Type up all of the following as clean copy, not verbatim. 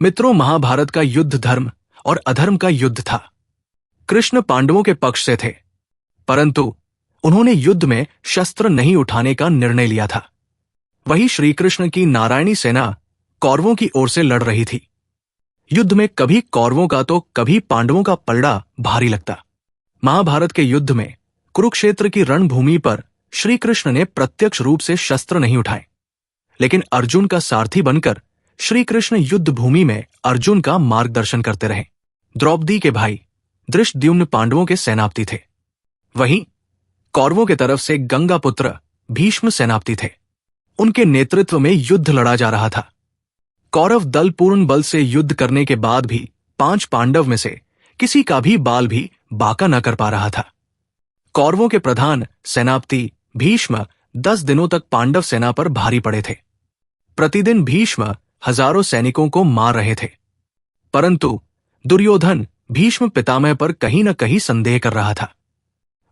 मित्रों, महाभारत का युद्ध धर्म और अधर्म का युद्ध था। कृष्ण पांडवों के पक्ष से थे, परंतु उन्होंने युद्ध में शस्त्र नहीं उठाने का निर्णय लिया था। वही श्रीकृष्ण की नारायणी सेना कौरवों की ओर से लड़ रही थी। युद्ध में कभी कौरवों का तो कभी पांडवों का पलड़ा भारी लगता। महाभारत के युद्ध में कुरुक्षेत्र की रणभूमि पर श्रीकृष्ण ने प्रत्यक्ष रूप से शस्त्र नहीं उठाए, लेकिन अर्जुन का सारथी बनकर श्रीकृष्ण युद्ध भूमि में अर्जुन का मार्गदर्शन करते रहे। द्रौपदी के भाई धृष्टद्युम्न पांडवों के सेनापति थे। वहीं कौरवों के तरफ से गंगा पुत्र भीष्म सेनापति थे। उनके नेतृत्व में युद्ध लड़ा जा रहा था। कौरव दल पूर्ण बल से युद्ध करने के बाद भी 5 पांडव में से किसी का भी बाल भी बांका न कर पा रहा था। कौरवों के प्रधान सेनापति भीष्म 10 दिनों तक पांडव सेना पर भारी पड़े थे। प्रतिदिन भीष्म हजारों सैनिकों को मार रहे थे, परंतु दुर्योधन भीष्म पितामह पर कहीं न कहीं संदेह कर रहा था।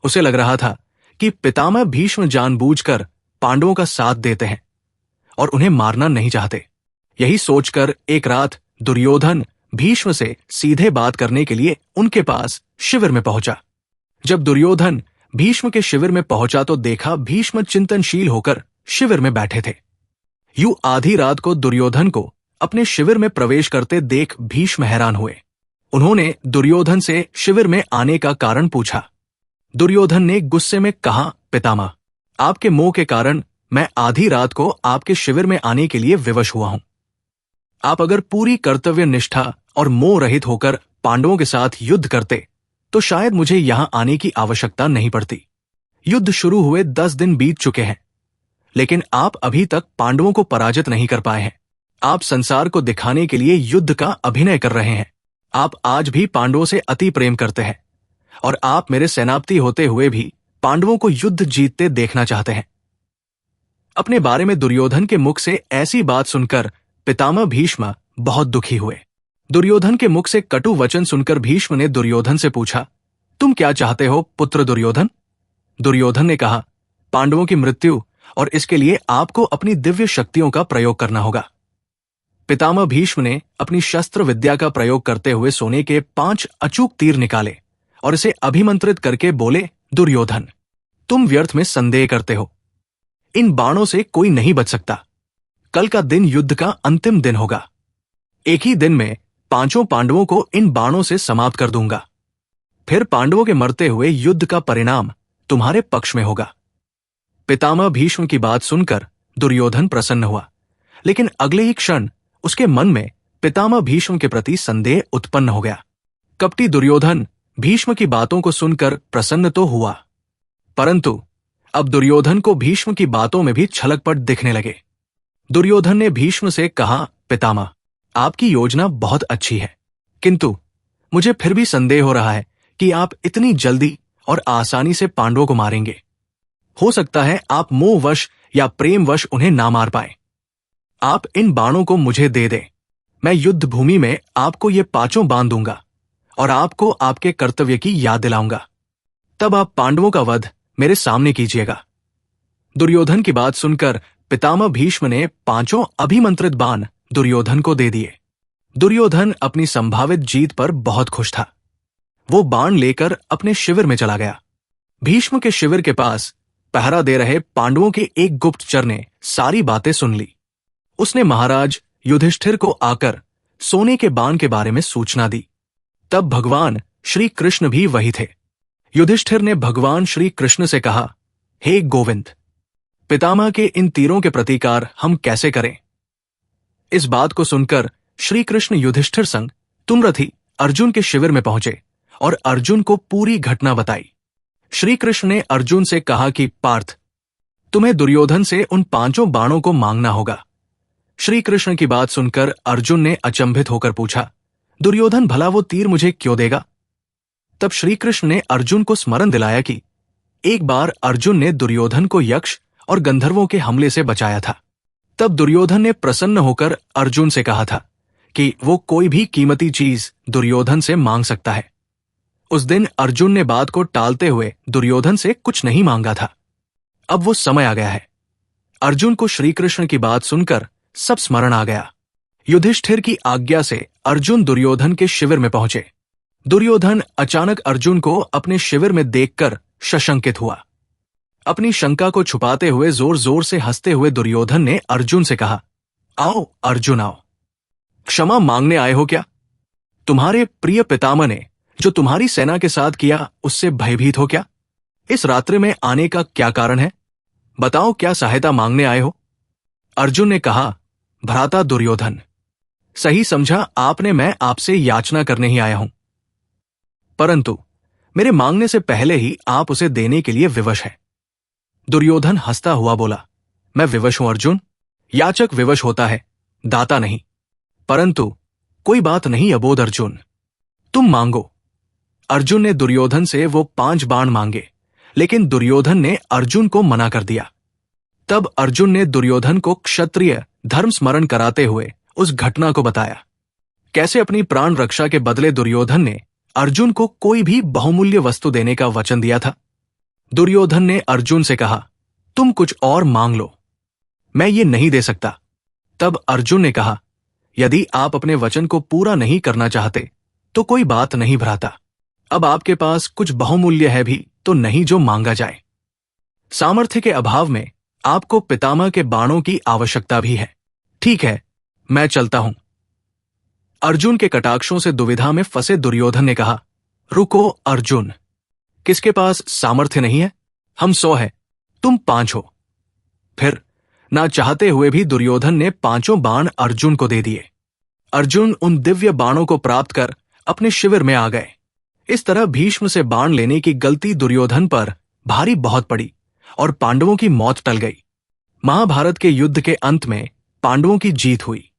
उसे लग रहा था कि पितामह भीष्म जानबूझकर पांडवों का साथ देते हैं और उन्हें मारना नहीं चाहते। यही सोचकर एक रात दुर्योधन भीष्म से सीधे बात करने के लिए उनके पास शिविर में पहुंचा। जब दुर्योधन भीष्म के शिविर में पहुंचा तो देखा भीष्म चिंतनशील होकर शिविर में बैठे थे। यूं आधी रात को दुर्योधन को अपने शिविर में प्रवेश करते देख भीष्म हैरान हुए। उन्होंने दुर्योधन से शिविर में आने का कारण पूछा। दुर्योधन ने गुस्से में कहा, पितामह, आपके मोह के कारण मैं आधी रात को आपके शिविर में आने के लिए विवश हुआ हूं। आप अगर पूरी कर्तव्य निष्ठा और मोह रहित होकर पांडवों के साथ युद्ध करते तो शायद मुझे यहां आने की आवश्यकता नहीं पड़ती। युद्ध शुरू हुए 10 दिन बीत चुके हैं, लेकिन आप अभी तक पांडवों को पराजित नहीं कर पाए हैं। आप संसार को दिखाने के लिए युद्ध का अभिनय कर रहे हैं। आप आज भी पांडवों से अति प्रेम करते हैं और आप मेरे सेनापति होते हुए भी पांडवों को युद्ध जीतते देखना चाहते हैं। अपने बारे में दुर्योधन के मुख से ऐसी बात सुनकर पितामह भीष्म बहुत दुखी हुए। दुर्योधन के मुख से कटु वचन सुनकर भीष्म ने दुर्योधन से पूछा, तुम क्या चाहते हो पुत्र दुर्योधन? दुर्योधन ने कहा, पांडवों की मृत्यु, और इसके लिए आपको अपनी दिव्य शक्तियों का प्रयोग करना होगा। पितामह भीष्म ने अपनी शस्त्र विद्या का प्रयोग करते हुए सोने के 5 अचूक तीर निकाले और इसे अभिमंत्रित करके बोले, दुर्योधन, तुम व्यर्थ में संदेह करते हो। इन बाणों से कोई नहीं बच सकता। कल का दिन युद्ध का अंतिम दिन होगा। एक ही दिन में 5 पांडवों को इन बाणों से समाप्त कर दूंगा। फिर पांडवों के मरते हुए युद्ध का परिणाम तुम्हारे पक्ष में होगा। पितामह भीष्म की बात सुनकर दुर्योधन प्रसन्न हुआ, लेकिन अगले ही क्षण उसके मन में पितामह भीष्म के प्रति संदेह उत्पन्न हो गया। कपटी दुर्योधन भीष्म की बातों को सुनकर प्रसन्न तो हुआ, परंतु अब दुर्योधन को भीष्म की बातों में भी छलकपट दिखने लगे। दुर्योधन ने भीष्म से कहा, पितामह, आपकी योजना बहुत अच्छी है, किंतु मुझे फिर भी संदेह हो रहा है कि आप इतनी जल्दी और आसानी से पांडवों को मारेंगे। हो सकता है आप मोहवश या प्रेमवश उन्हें ना मार पाए। आप इन बाणों को मुझे दे दें। मैं युद्ध भूमि में आपको ये 5 बाण दूंगा और आपको आपके कर्तव्य की याद दिलाऊंगा। तब आप पांडवों का वध मेरे सामने कीजिएगा। दुर्योधन की बात सुनकर पितामह भीष्म ने 5 अभिमंत्रित बाण दुर्योधन को दे दिए। दुर्योधन अपनी संभावित जीत पर बहुत खुश था। वो बाण लेकर अपने शिविर में चला गया। भीष्म के शिविर के पास पहरा दे रहे पांडवों के एक गुप्तचर ने सारी बातें सुन ली। उसने महाराज युधिष्ठिर को आकर सोने के बाण के बारे में सूचना दी। तब भगवान श्री कृष्ण भी वही थे। युधिष्ठिर ने भगवान श्री कृष्ण से कहा, हे गोविंद, पितामह के इन तीरों के प्रतीकार हम कैसे करें? इस बात को सुनकर श्री कृष्ण युधिष्ठिर संग तुंगरथी अर्जुन के शिविर में पहुंचे और अर्जुन को पूरी घटना बताई। श्री कृष्ण ने अर्जुन से कहा कि पार्थ, तुम्हें दुर्योधन से उन 5 बाणों को मांगना होगा। श्री कृष्ण की बात सुनकर अर्जुन ने अचंभित होकर पूछा, दुर्योधन भला वो तीर मुझे क्यों देगा? तब श्री कृष्ण ने अर्जुन को स्मरण दिलाया कि एक बार अर्जुन ने दुर्योधन को यक्ष और गंधर्वों के हमले से बचाया था। तब दुर्योधन ने प्रसन्न होकर अर्जुन से कहा था कि वो कोई भी कीमती चीज दुर्योधन से मांग सकता है। उस दिन अर्जुन ने बात को टालते हुए दुर्योधन से कुछ नहीं मांगा था। अब वो समय आ गया है। अर्जुन को श्री कृष्ण की बात सुनकर सब स्मरण आ गया। युधिष्ठिर की आज्ञा से अर्जुन दुर्योधन के शिविर में पहुंचे। दुर्योधन अचानक अर्जुन को अपने शिविर में देखकर सशंकित हुआ। अपनी शंका को छुपाते हुए जोर जोर से हंसते हुए दुर्योधन ने अर्जुन से कहा, आओ अर्जुन आओ, क्षमा मांगने आए हो क्या? तुम्हारे प्रिय पितामह ने जो तुम्हारी सेना के साथ किया उससे भयभीत हो क्या? इस रात्रि में आने का क्या कारण है? बताओ, क्या सहायता मांगने आए हो? अर्जुन ने कहा, भ्राता दुर्योधन, सही समझा आपने, मैं आपसे याचना करने ही आया हूं, परंतु मेरे मांगने से पहले ही आप उसे देने के लिए विवश हैं। दुर्योधन हंसता हुआ बोला, मैं विवश हूं अर्जुन? याचक विवश होता है, दाता नहीं। परंतु कोई बात नहीं अबोध अर्जुन, तुम मांगो। अर्जुन ने दुर्योधन से वो 5 बाण मांगे, लेकिन दुर्योधन ने अर्जुन को मना कर दिया। तब अर्जुन ने दुर्योधन को क्षत्रिय धर्म स्मरण कराते हुए उस घटना को बताया, कैसे अपनी प्राण रक्षा के बदले दुर्योधन ने अर्जुन को कोई भी बहुमूल्य वस्तु देने का वचन दिया था। दुर्योधन ने अर्जुन से कहा, तुम कुछ और मांग लो, मैं ये नहीं दे सकता। तब अर्जुन ने कहा, यदि आप अपने वचन को पूरा नहीं करना चाहते तो कोई बात नहीं भ्राता, अब आपके पास कुछ बहुमूल्य है भी तो नहीं जो मांगा जाए। सामर्थ्य के अभाव में आपको पितामह के बाणों की आवश्यकता भी है। ठीक है, मैं चलता हूं। अर्जुन के कटाक्षों से दुविधा में फंसे दुर्योधन ने कहा, रुको अर्जुन, किसके पास सामर्थ्य नहीं है? हम 100 हैं, तुम 5 हो। फिर ना चाहते हुए भी दुर्योधन ने 5 बाण अर्जुन को दे दिए। अर्जुन उन दिव्य बाणों को प्राप्त कर अपने शिविर में आ गए। इस तरह भीष्म से बाण लेने की गलती दुर्योधन पर भारी बहुत पड़ी और पांडवों की मौत टल गई। महाभारत के युद्ध के अंत में पांडवों की जीत हुई।